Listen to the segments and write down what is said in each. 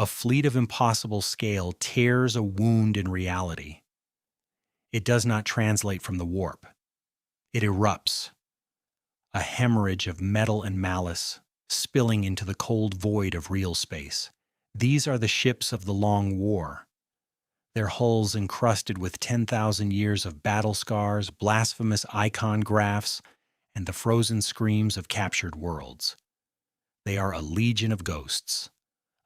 A fleet of impossible scale tears a wound in reality. It does not translate from the warp. It erupts, a hemorrhage of metal and malice spilling into the cold void of real space. These are the ships of the Long War, their hulls encrusted with 10,000 years of battle scars, blasphemous icon graphs, and the frozen screams of captured worlds. They are a legion of ghosts,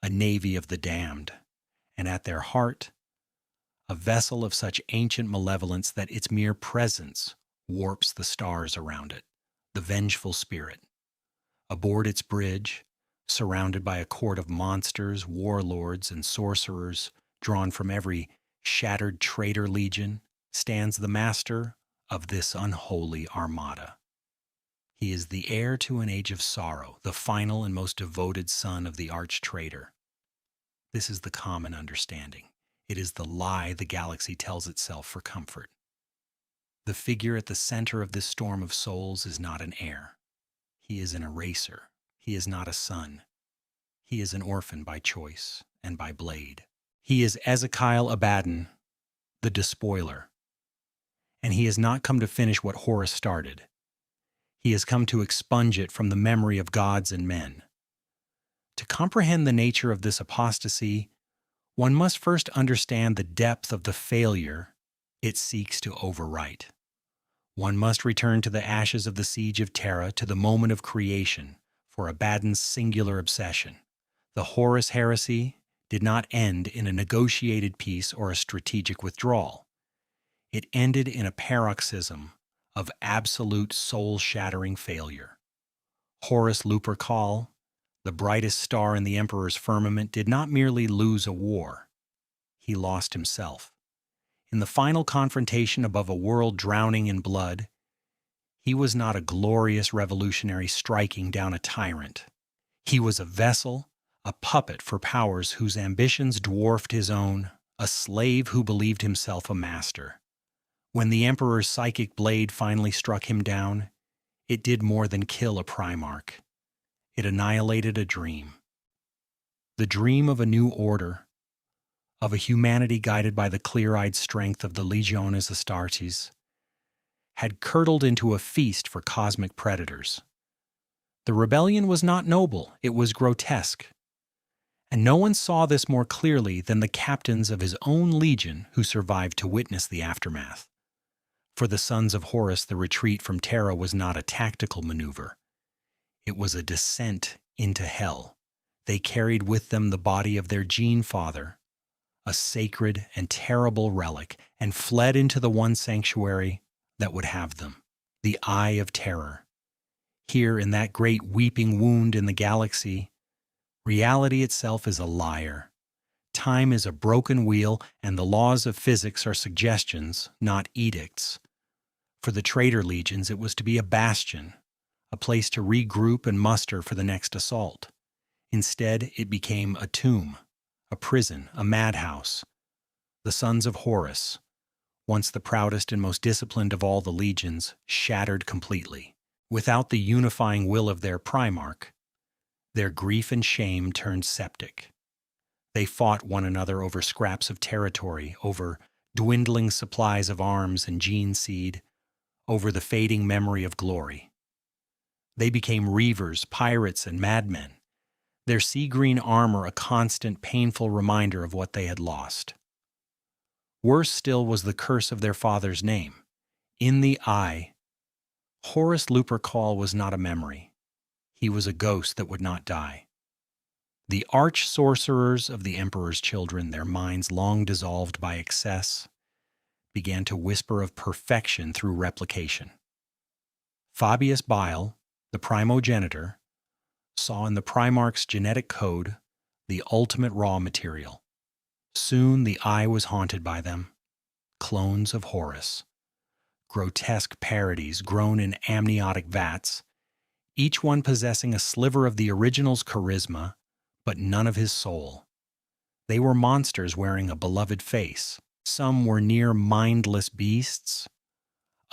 a navy of the damned, and at their heart, a vessel of such ancient malevolence that its mere presence warps the stars around it. The vengeful spirit. Aboard its bridge, surrounded by a court of monsters, warlords, and sorcerers drawn from every shattered traitor legion, stands the master of this unholy armada. He is the heir to an age of sorrow, the final and most devoted son of the arch-traitor. This is the common understanding. It is the lie the galaxy tells itself for comfort. The figure at the center of this storm of souls is not an heir. He is an eraser. He is not a son. He is an orphan by choice and by blade. He is Ezekiel Abaddon, the despoiler. And he has not come to finish what Horus started. He has come to expunge it from the memory of gods and men. To comprehend the nature of this apostasy, one must first understand the depth of the failure it seeks to overwrite. One must return to the ashes of the siege of Terra, to the moment of creation, for Abaddon's singular obsession. The Horus heresy did not end in a negotiated peace or a strategic withdrawal. It ended in a paroxysm of absolute soul-shattering failure. Horus Lupercal, the brightest star in the Emperor's firmament, did not merely lose a war. He lost himself. In the final confrontation above a world drowning in blood, he was not a glorious revolutionary striking down a tyrant. He was a vessel, a puppet for powers whose ambitions dwarfed his own, a slave who believed himself a master. When the Emperor's psychic blade finally struck him down, it did more than kill a Primarch. It annihilated a dream. The dream of a new order, of a humanity guided by the clear-eyed strength of the Legiones Astartes, had curdled into a feast for cosmic predators. The rebellion was not noble, it was grotesque. And no one saw this more clearly than the captains of his own legion who survived to witness the aftermath. For the sons of Horus, the retreat from Terra was not a tactical maneuver. It was a descent into hell. They carried with them the body of their gene father, a sacred and terrible relic, and fled into the one sanctuary that would have them, the Eye of Terror. Here, in that great weeping wound in the galaxy, reality itself is a liar. Time is a broken wheel, and the laws of physics are suggestions, not edicts. For the traitor legions, it was to be a bastion, a place to regroup and muster for the next assault. Instead, it became a tomb, a prison, a madhouse. The sons of Horus, once the proudest and most disciplined of all the legions, shattered completely. Without the unifying will of their Primarch, their grief and shame turned septic. They fought one another over scraps of territory, over dwindling supplies of arms and gene seed, over the fading memory of glory. They became reavers, pirates, and madmen, their sea-green armor a constant, painful reminder of what they had lost. Worse still was the curse of their father's name. In the Eye, Horus Lupercal was not a memory. He was a ghost that would not die. The arch-sorcerers of the Emperor's children, their minds long dissolved by excess, began to whisper of perfection through replication. Fabius Bile, the primogenitor, saw in the Primarch's genetic code the ultimate raw material. Soon the Eye was haunted by them, clones of Horus, grotesque parodies grown in amniotic vats, each one possessing a sliver of the original's charisma, but none of his soul. They were monsters wearing a beloved face. Some were near mindless beasts.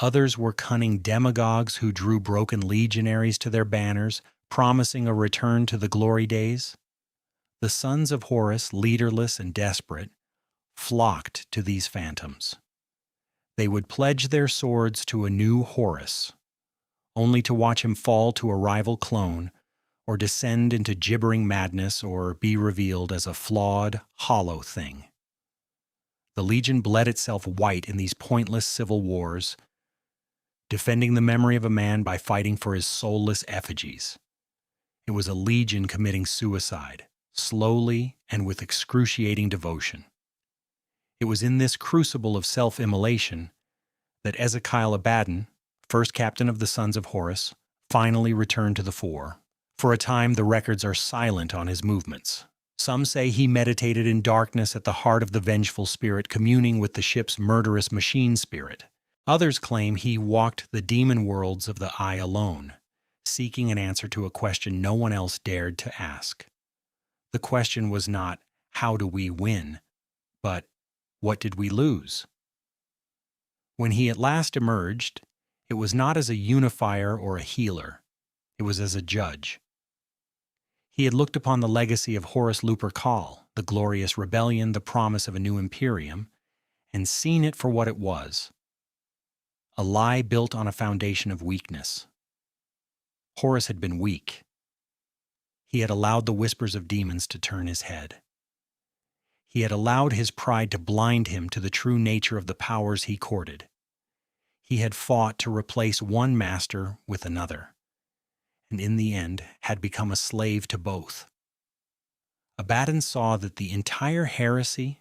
Others were cunning demagogues who drew broken legionaries to their banners, promising a return to the glory days. The sons of Horus, leaderless and desperate, flocked to these phantoms. They would pledge their swords to a new Horus, only to watch him fall to a rival clone, or descend into gibbering madness, or be revealed as a flawed, hollow thing. The Legion bled itself white in these pointless civil wars, defending the memory of a man by fighting for his soulless effigies. It was a legion committing suicide, slowly and with excruciating devotion. It was in this crucible of self-immolation that Ezekiel Abaddon, first captain of the Sons of Horus, finally returned to the fore. For a time, the records are silent on his movements. Some say he meditated in darkness at the heart of the vengeful spirit, communing with the ship's murderous machine spirit. Others claim he walked the demon worlds of the eye alone, seeking an answer to a question no one else dared to ask. The question was not, how do we win, but what did we lose? When he at last emerged, it was not as a unifier or a healer. It was as a judge. He had looked upon the legacy of Horus Lupercal, the glorious rebellion, the promise of a new imperium, and seen it for what it was: a lie built on a foundation of weakness. Horus had been weak. He had allowed the whispers of demons to turn his head. He had allowed his pride to blind him to the true nature of the powers he courted. He had fought to replace one master with another, and in the end had become a slave to both. Abaddon saw that the entire heresy,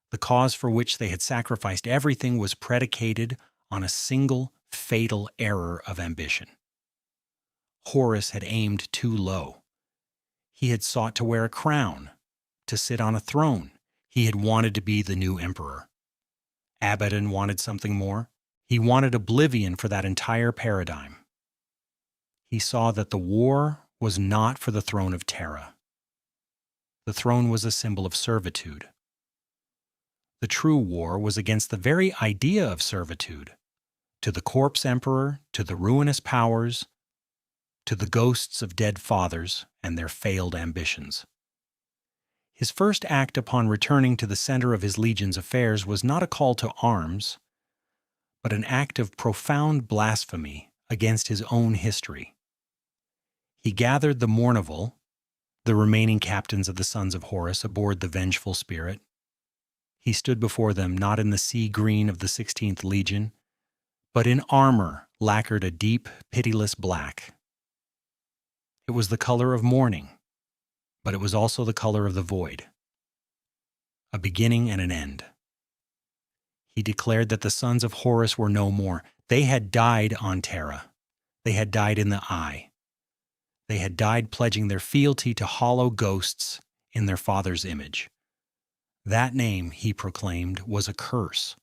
the cause for which they had sacrificed everything, was predicated on a single fatal error of ambition. Horus had aimed too low. He had sought to wear a crown, to sit on a throne. He had wanted to be the new emperor. Abaddon wanted something more. He wanted oblivion for that entire paradigm. He saw that the war was not for the throne of Terra. The throne was a symbol of servitude. The true war was against the very idea of servitude, to the corpse emperor, to the ruinous powers, to the ghosts of dead fathers and their failed ambitions. His first act upon returning to the center of his legion's affairs was not a call to arms, but an act of profound blasphemy against his own history. He gathered the Mournival, the remaining captains of the Sons of Horus, aboard the vengeful spirit. He stood before them not in the sea green of the 16th Legion, but in armor lacquered a deep, pitiless black. It was the color of mourning, but it was also the color of the void, a beginning and an end. He declared that the Sons of Horus were no more. They had died on Terra. They had died in the Eye. They had died pledging their fealty to hollow ghosts in their father's image. That name, he proclaimed, was a curse,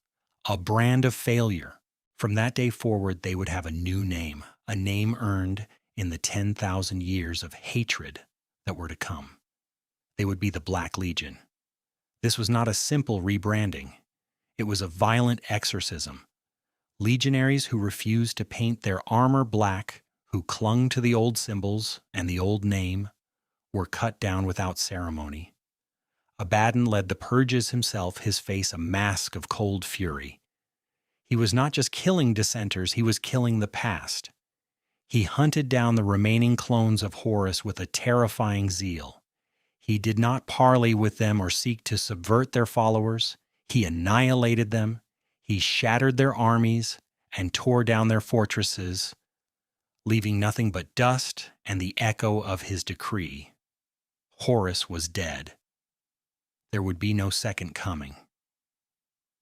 a brand of failure. From that day forward, they would have a new name, a name earned in the 10,000 years of hatred that were to come. They would be the Black Legion. This was not a simple rebranding. It was a violent exorcism. Legionaries who refused to paint their armor black, who clung to the old symbols and the old name, were cut down without ceremony. Abaddon led the purges himself, his face a mask of cold fury. He was not just killing dissenters, he was killing the past. He hunted down the remaining clones of Horus with a terrifying zeal. He did not parley with them or seek to subvert their followers. He annihilated them. He shattered their armies and tore down their fortresses, leaving nothing but dust and the echo of his decree. Horus was dead. There would be no second coming.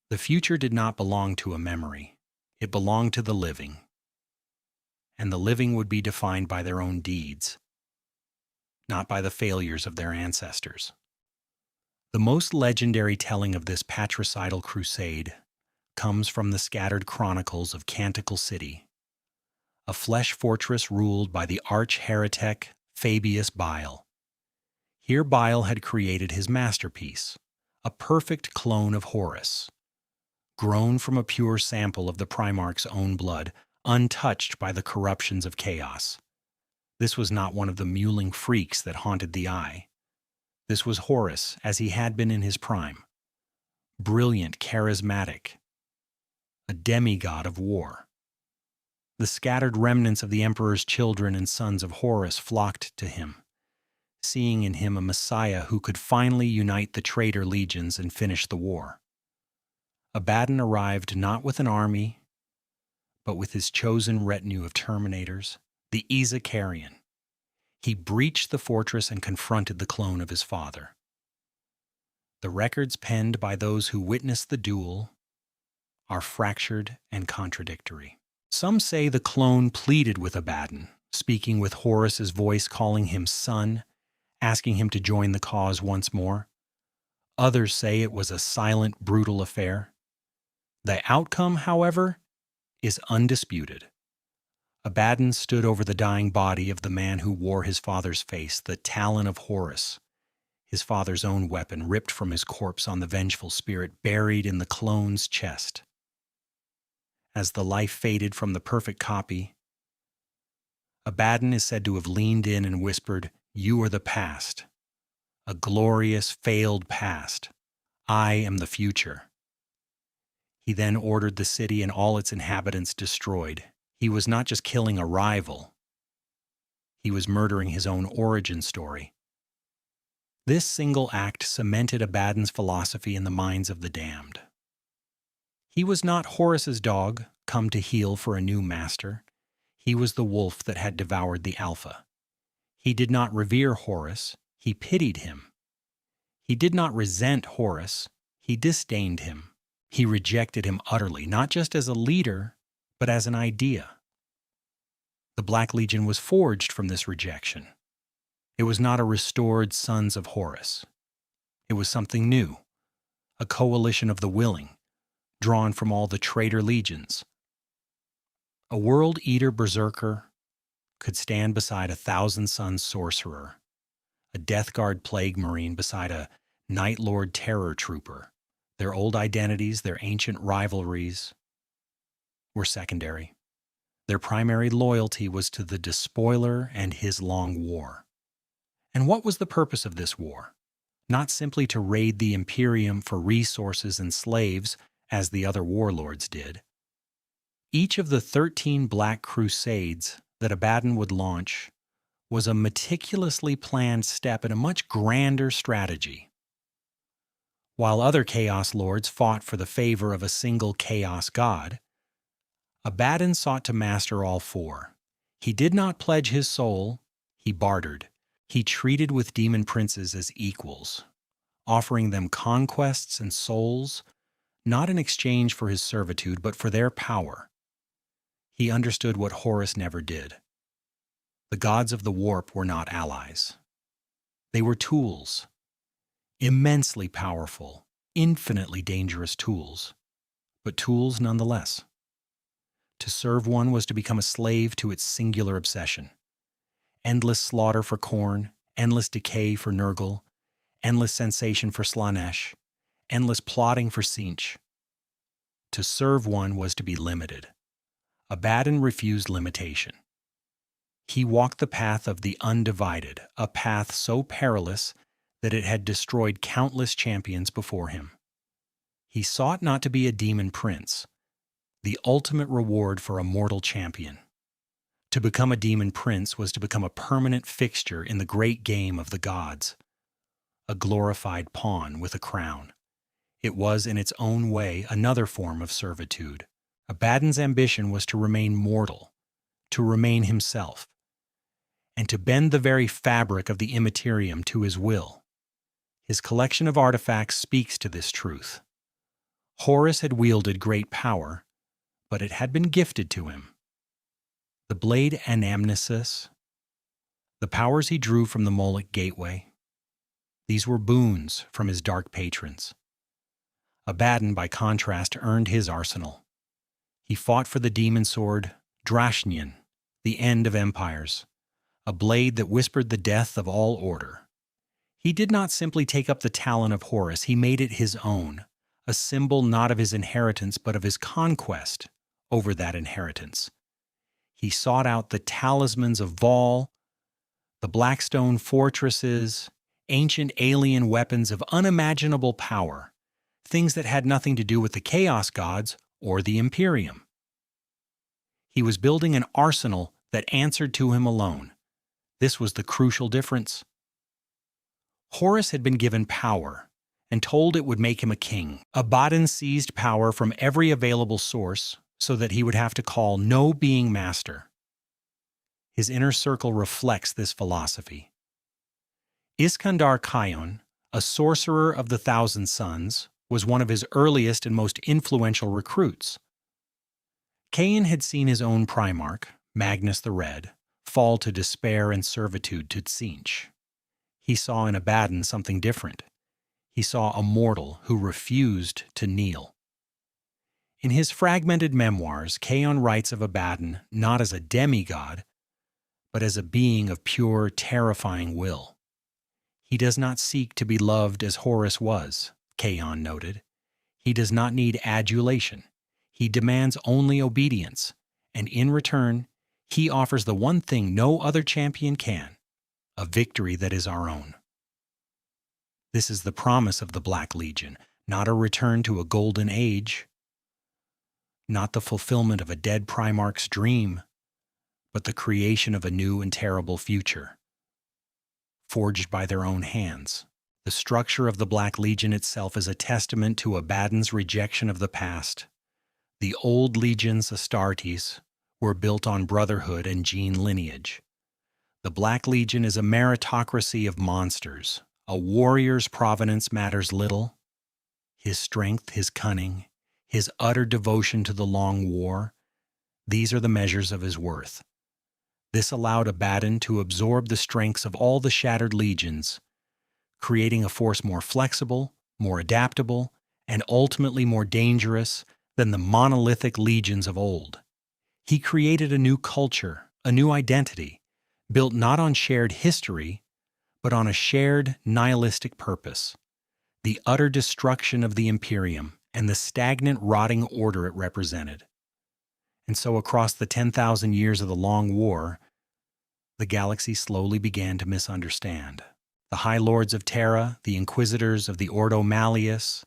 The future did not belong to a memory. It belonged to the living. And the living would be defined by their own deeds, not by the failures of their ancestors. The most legendary telling of this patricidal crusade comes from the scattered chronicles of Canticle City, a flesh fortress ruled by the arch-heretic Fabius Bile. Here Bile had created his masterpiece, a perfect clone of Horus, grown from a pure sample of the Primarch's own blood, untouched by the corruptions of chaos. This was not one of the mewling freaks that haunted the Eye. This was Horus, as he had been in his prime. Brilliant, charismatic, a demigod of war. The scattered remnants of the emperor's children and sons of Horus flocked to him, seeing in him a messiah who could finally unite the traitor legions and finish the war. Abaddon arrived not with an army, but with his chosen retinue of Terminators, the Izakarian. He breached the fortress and confronted the clone of his father. The records penned by those who witnessed the duel are fractured and contradictory. Some say the clone pleaded with Abaddon, speaking with Horus's voice, calling him son, asking him to join the cause once more. Others say it was a silent, brutal affair. The outcome, however, is undisputed. Abaddon stood over the dying body of the man who wore his father's face, the talon of Horus, his father's own weapon ripped from his corpse on the vengeful spirit, buried in the clone's chest. As the life faded from the perfect copy, Abaddon is said to have leaned in and whispered, "You are the past, a glorious, failed past. I am the future." He then ordered the city and all its inhabitants destroyed. He was not just killing a rival, he was murdering his own origin story. This single act cemented Abaddon's philosophy in the minds of the damned. He was not Horus's dog, come to heel for a new master. He was the wolf that had devoured the alpha. He did not revere Horus, he pitied him. He did not resent Horus, he disdained him. He rejected him utterly, not just as a leader, but as an idea. The Black Legion was forged from this rejection. It was not a restored sons of Horus. It was something new, a coalition of the willing, drawn from all the traitor legions. A world-eater berserker could stand beside a thousand-sun sorcerer, a Death Guard plague marine beside a Night Lord terror trooper. Their old identities, their ancient rivalries were secondary. Their primary loyalty was to the despoiler and his long war. And what was the purpose of this war? Not simply to raid the Imperium for resources and slaves, as the other warlords did. Each of the 13 Black Crusades that Abaddon would launch was a meticulously planned step in a much grander strategy. While other Chaos Lords fought for the favor of a single Chaos God, Abaddon sought to master all four. He did not pledge his soul, he bartered. He treated with demon princes as equals, offering them conquests and souls, not in exchange for his servitude, but for their power. He understood what Horus never did. The gods of the warp were not allies. They were tools, immensely powerful, infinitely dangerous tools, but tools nonetheless. To serve one was to become a slave to its singular obsession. Endless slaughter for Khorne, endless decay for Nurgle, endless sensation for Slaanesh, endless plotting for Tzeentch. To serve one was to be limited. Abaddon refused limitation. He walked the path of the undivided, a path so perilous that it had destroyed countless champions before him. He sought not to be a demon prince, the ultimate reward for a mortal champion. To become a demon prince was to become a permanent fixture in the great game of the gods, a glorified pawn with a crown. It was, in its own way, another form of servitude. Abaddon's ambition was to remain mortal, to remain himself, and to bend the very fabric of the immaterium to his will. His collection of artifacts speaks to this truth. Horus had wielded great power, but it had been gifted to him. The blade Anamnesis, the powers he drew from the Moloch Gateway, these were boons from his dark patrons. Abaddon, by contrast, earned his arsenal. He fought for the demon sword, Drashnian, the end of empires, a blade that whispered the death of all order. He did not simply take up the talon of Horus, he made it his own, a symbol not of his inheritance but of his conquest over that inheritance. He sought out the talismans of Vol, the Blackstone fortresses, ancient alien weapons of unimaginable power, things that had nothing to do with the Chaos Gods or the Imperium. He was building an arsenal that answered to him alone. This was the crucial difference. Horus had been given power and told it would make him a king. Abaddon seized power from every available source so that he would have to call no being master. His inner circle reflects this philosophy. Iskandar Khayon, a sorcerer of the Thousand Sons, was one of his earliest and most influential recruits. Khayon had seen his own Primarch, Magnus the Red, fall to despair and servitude to Tzeentch. He saw in Abaddon something different. He saw a mortal who refused to kneel. In his fragmented memoirs, Khayon writes of Abaddon not as a demigod, but as a being of pure, terrifying will. He does not seek to be loved as Horus was, Khayon noted. He does not need adulation. He demands only obedience, and in return, he offers the one thing no other champion can, a victory that is our own. This is the promise of the Black Legion, not a return to a golden age, not the fulfillment of a dead Primarch's dream, but the creation of a new and terrible future, forged by their own hands. The structure of the Black Legion itself is a testament to Abaddon's rejection of the past. The old legions, Astartes, were built on brotherhood and gene lineage. The Black Legion is a meritocracy of monsters. A warrior's provenance matters little. His strength, his cunning, his utter devotion to the long war, these are the measures of his worth. This allowed Abaddon to absorb the strengths of all the shattered legions, creating a force more flexible, more adaptable, and ultimately more dangerous than the monolithic legions of old. He created a new culture, a new identity, built not on shared history, but on a shared nihilistic purpose, the utter destruction of the Imperium and the stagnant, rotting order it represented. And so across the 10,000 years of the Long War, the galaxy slowly began to misunderstand. The High Lords of Terra, the Inquisitors of the Ordo Malleus,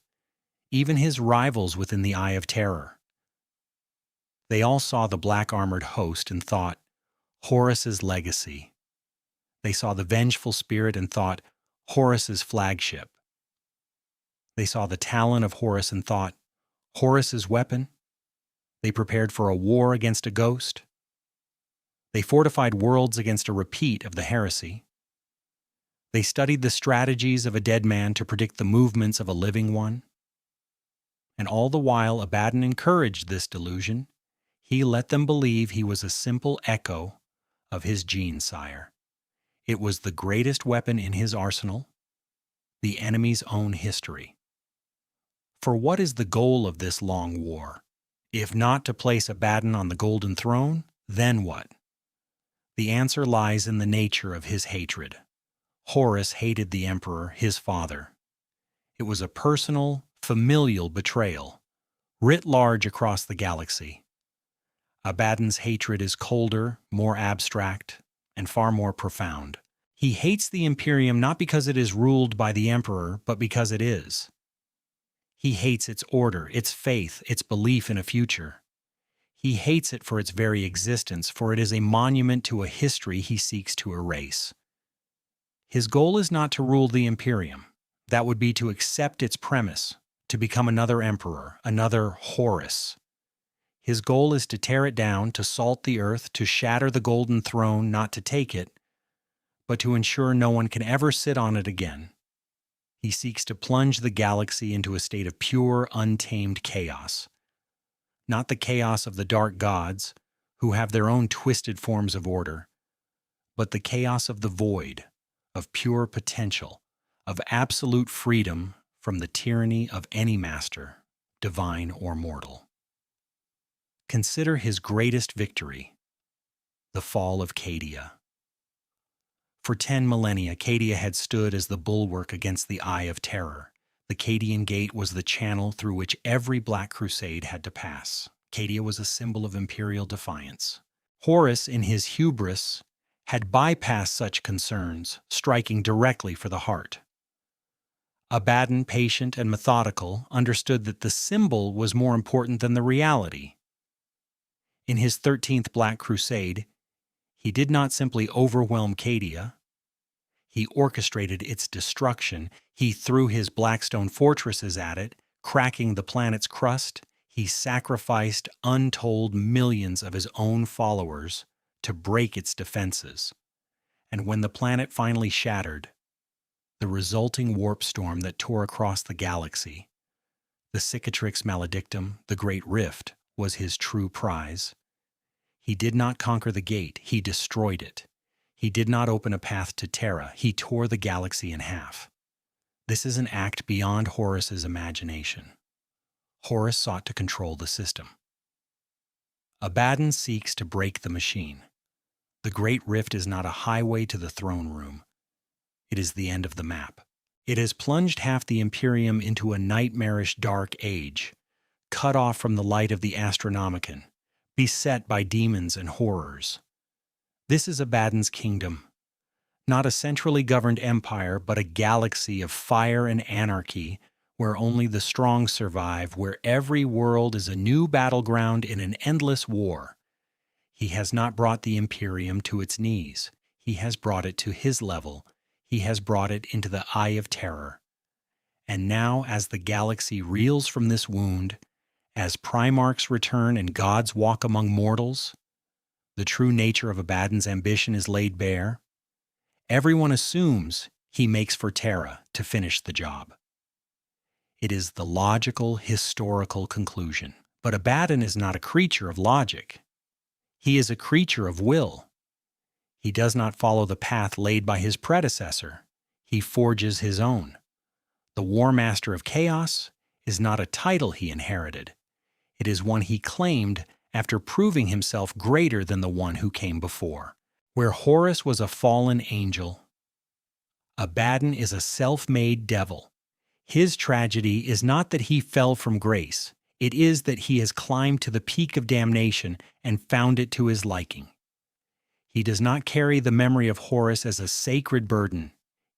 even his rivals within the Eye of Terror. They all saw the black-armored host and thought, Horus's legacy. They saw the vengeful spirit and thought, Horus's flagship. They saw the talon of Horus and thought, Horus's weapon. They prepared for a war against a ghost. They fortified worlds against a repeat of the heresy. They studied the strategies of a dead man to predict the movements of a living one. And all the while Abaddon encouraged this delusion, he let them believe he was a simple echo of his gene sire. It was the greatest weapon in his arsenal, the enemy's own history. For what is the goal of this long war? If not to place Abaddon on the golden throne, then what? The answer lies in the nature of his hatred. Horus hated the emperor, his father. It was a personal, familial betrayal, writ large across the galaxy. Abaddon's hatred is colder, more abstract, and far more profound. He hates the Imperium not because it is ruled by the emperor, but because it is. He hates its order, its faith, its belief in a future. He hates it for its very existence, for it is a monument to a history he seeks to erase. His goal is not to rule the Imperium. That would be to accept its premise, to become another emperor, another Horus. His goal is to tear it down, to salt the earth, to shatter the golden throne, not to take it, but to ensure no one can ever sit on it again. He seeks to plunge the galaxy into a state of pure, untamed chaos. Not the chaos of the dark gods, who have their own twisted forms of order, but the chaos of the void, of pure potential, of absolute freedom from the tyranny of any master, divine or mortal. Consider his greatest victory, the fall of Cadia. For 10 millennia, Cadia had stood as the bulwark against the Eye of Terror. The Cadian Gate was the channel through which every Black Crusade had to pass. Cadia was a symbol of imperial defiance. Horus, in his hubris, had bypassed such concerns, striking directly for the heart. Abaddon, patient and methodical, understood that the symbol was more important than the reality. In his 13th Black Crusade, he did not simply overwhelm Cadia. He orchestrated its destruction. He threw his Blackstone fortresses at it, cracking the planet's crust. He sacrificed untold millions of his own followers to break its defenses. And when the planet finally shattered, the resulting warp storm that tore across the galaxy, the Cicatrix Maledictum, the Great Rift, was his true prize. He did not conquer the gate, he destroyed it. He did not open a path to Terra, he tore the galaxy in half. This is an act beyond Horus's imagination. Horus sought to control the system. Abaddon seeks to break the machine. The Great Rift is not a highway to the throne room. It is the end of the map. It has plunged half the Imperium into a nightmarish dark age, cut off from the light of the Astronomicon, beset by demons and horrors. This is Abaddon's kingdom, not a centrally governed empire, but a galaxy of fire and anarchy, where only the strong survive, where every world is a new battleground in an endless war. He has not brought the Imperium to its knees. He has brought it to his level. He has brought it into the eye of terror. And now, as the galaxy reels from this wound, as Primarchs return and gods walk among mortals, the true nature of Abaddon's ambition is laid bare. Everyone assumes he makes for Terra to finish the job. It is the logical, historical conclusion. But Abaddon is not a creature of logic. He is a creature of will. He does not follow the path laid by his predecessor. He forges his own. The War Master of Chaos is not a title he inherited. It is one he claimed after proving himself greater than the one who came before. Where Horus was a fallen angel, Abaddon is a self-made devil. His tragedy is not that he fell from grace. It is that he has climbed to the peak of damnation and found it to his liking. He does not carry the memory of Horus as a sacred burden.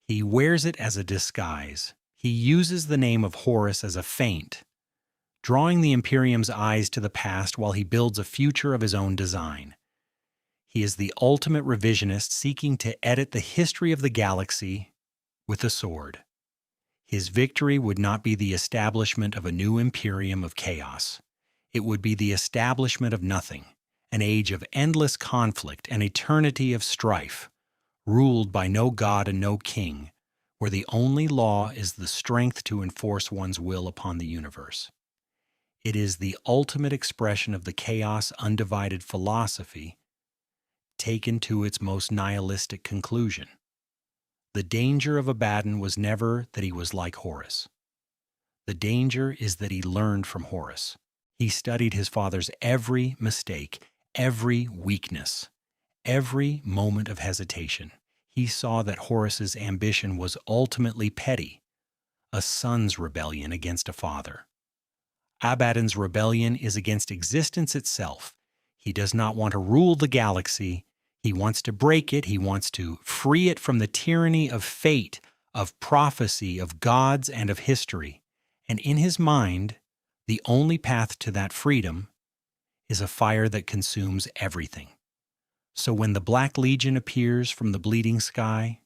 He wears it as a disguise. He uses the name of Horus as a feint, drawing the Imperium's eyes to the past while he builds a future of his own design. He is the ultimate revisionist seeking to edit the history of the galaxy with a sword. His victory would not be the establishment of a new Imperium of chaos. It would be the establishment of nothing, an age of endless conflict, an eternity of strife, ruled by no god and no king, where the only law is the strength to enforce one's will upon the universe. It is the ultimate expression of the chaos undivided philosophy taken to its most nihilistic conclusion. The danger of Abaddon was never that he was like Horus. The danger is that he learned from Horus. He studied his father's every mistake, every weakness, every moment of hesitation. He saw that Horus's ambition was ultimately petty, a son's rebellion against a father. Abaddon's rebellion is against existence itself. He does not want to rule the galaxy. He wants to break it. He wants to free it from the tyranny of fate, of prophecy, of gods, and of history. And in his mind, the only path to that freedom is a fire that consumes everything. So when the Black Legion appears from the bleeding sky,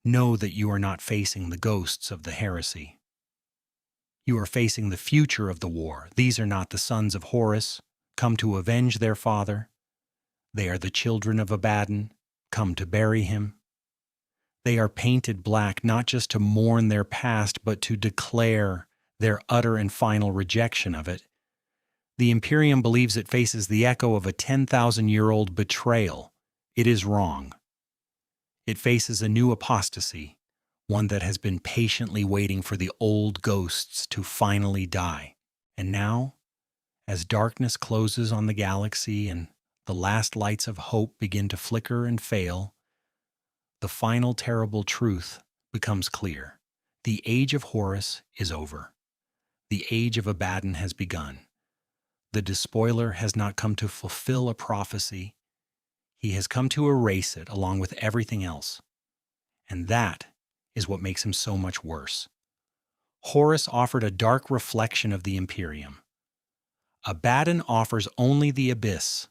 know that you are not facing the ghosts of the heresy. You are facing the future of the war. These are not the sons of Horus, come to avenge their father. They are the children of Abaddon, come to bury him. They are painted black not just to mourn their past, but to declare their utter and final rejection of it. The Imperium believes it faces the echo of a 10,000-year-old betrayal. It is wrong. It faces a new apostasy, one that has been patiently waiting for the old ghosts to finally die. And now, as darkness closes on the galaxy and the last lights of hope begin to flicker and fail, the final terrible truth becomes clear. The age of Horus is over. The age of Abaddon has begun. The despoiler has not come to fulfill a prophecy. He has come to erase it along with everything else. And that is what makes him so much worse. Horus offered a dark reflection of the Imperium. Abaddon offers only the abyss,